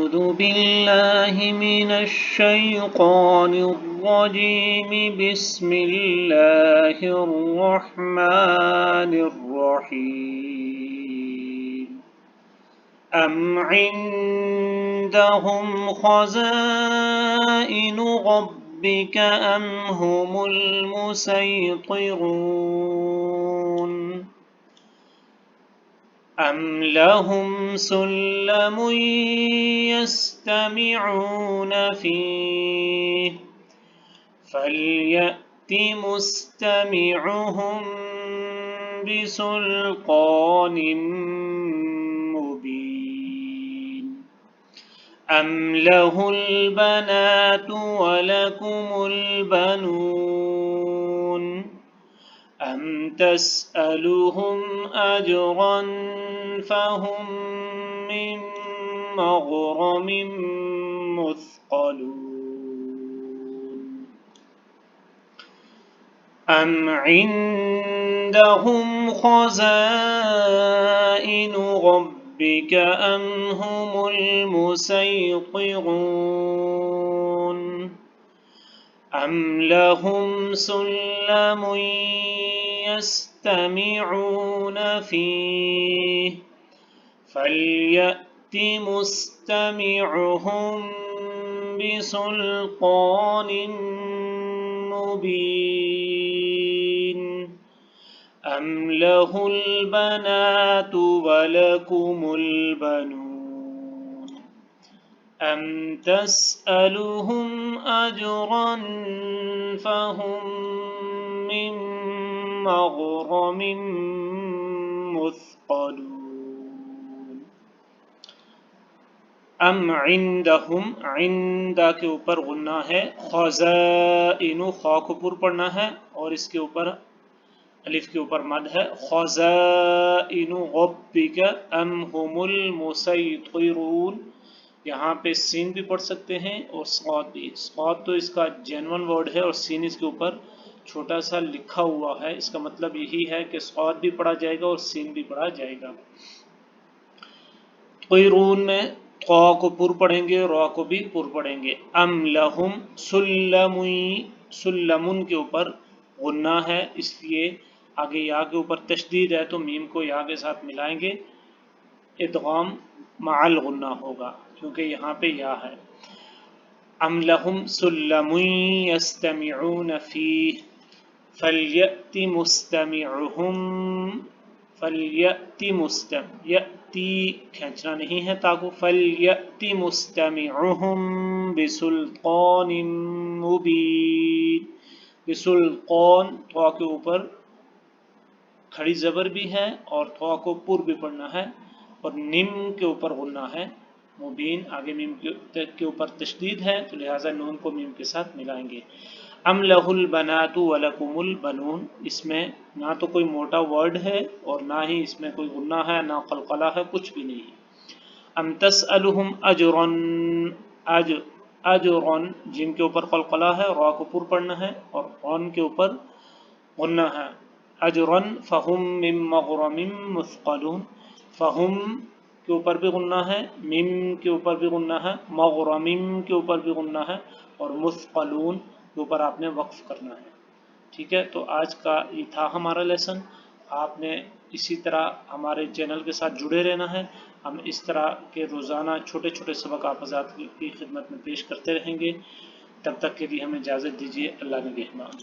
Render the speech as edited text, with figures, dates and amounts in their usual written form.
أعوذ بالله من الشيطان الرجيم بسم الله الرحمن الرحيم أم عندهم خزائن ربك أم هم المسيطرون أم لهم سلم يستمعون فيه فليأت مستمعهم بسلطان مبين أم له البنات ولكم البنون أم تسألهم أجرا فهم من مغرم مثقلون أم عندهم خزائن ربك أم هم المسيطرون أم لهم سلم يستمعون فيه فليأت مستمعهم بسلطان مبين أم له البنات ولكم البنون أم تسألهم أجرا فهم من مغرم مثقلون ام عندهم عند کے اوپر غنہ ہے، خزائن خا کو پر پڑھنا ہے اور اس کے اوپر الف کے اوپر مد ہے، خزائن ربک ام هم المسیطرون، یہاں پہ سین بھی پڑھ سکتے ہیں اور صاد بھی، صاد تو اس کا جینون ورڈ ہے اور سین اس کے اوپر چھوٹا سا لکھا ہوا ہے، اس کا مطلب یہی ہے کہ صاد بھی پڑھا جائے گا اور سین بھی پڑھا جائے گا۔ قیرون میں قا کو پر پڑھیں گے، را کو بھی پر پڑھیں گے۔ ام لہم سلمون کے اوپر غنہ ہے، اس لیے آگے یا کے اوپر تشدید ہے تو میم کو یا کے ساتھ ملائیں گے، ادغام مع الغنہ ہوگا کیونکہ یہاں پہ یا ہے۔ ام لہم سلم یستمعون فیہ فلیأت مستمعہم، یأتی کھینچنا نہیں ہے تاکو، فلیأت مستمعہم بسلطان مبین، بسلطان تو کے اوپر کھڑی زبر بھی ہے اور تو کو پر بھی پڑھنا ہے اور نم کے اوپر غنہ ہے، مبین آگے میم کے اوپر تشدید ہے تو لہٰذا نون کو میم کے ساتھ ملائیں گے۔ ام لہ البنات ولکم البنون، اس میں نہ تو کوئی موٹا ورڈ ہے اور نہ ہی اس میں کوئی غنہ ہے، نہ قلقلہ ہے، کچھ بھی نہیں ہے۔ ام تسألہم اجرا، اجرا جیم کے اوپر قلقلہ ہے، را کو پر پڑھنا ہے اور عن کے اوپر غنہ ہے، اجرا فہم من مغرم مثقلون، فہم کے اوپر بھی غنہ ہے، مم کے اوپر بھی غنہ ہے، مغرم کے اوپر بھی غنہ ہے اور مثقلون کے اوپر آپ نے وقف کرنا ہے۔ ٹھیک ہے، تو آج کا یہ تھا ہمارا لیسن، آپ نے اسی طرح ہمارے چینل کے ساتھ جڑے رہنا ہے، ہم اس طرح کے روزانہ چھوٹے چھوٹے سبق آپ حضرات کی خدمت میں پیش کرتے رہیں گے، تب تک کے لیے ہمیں اجازت دیجیے، اللہ نگہبان۔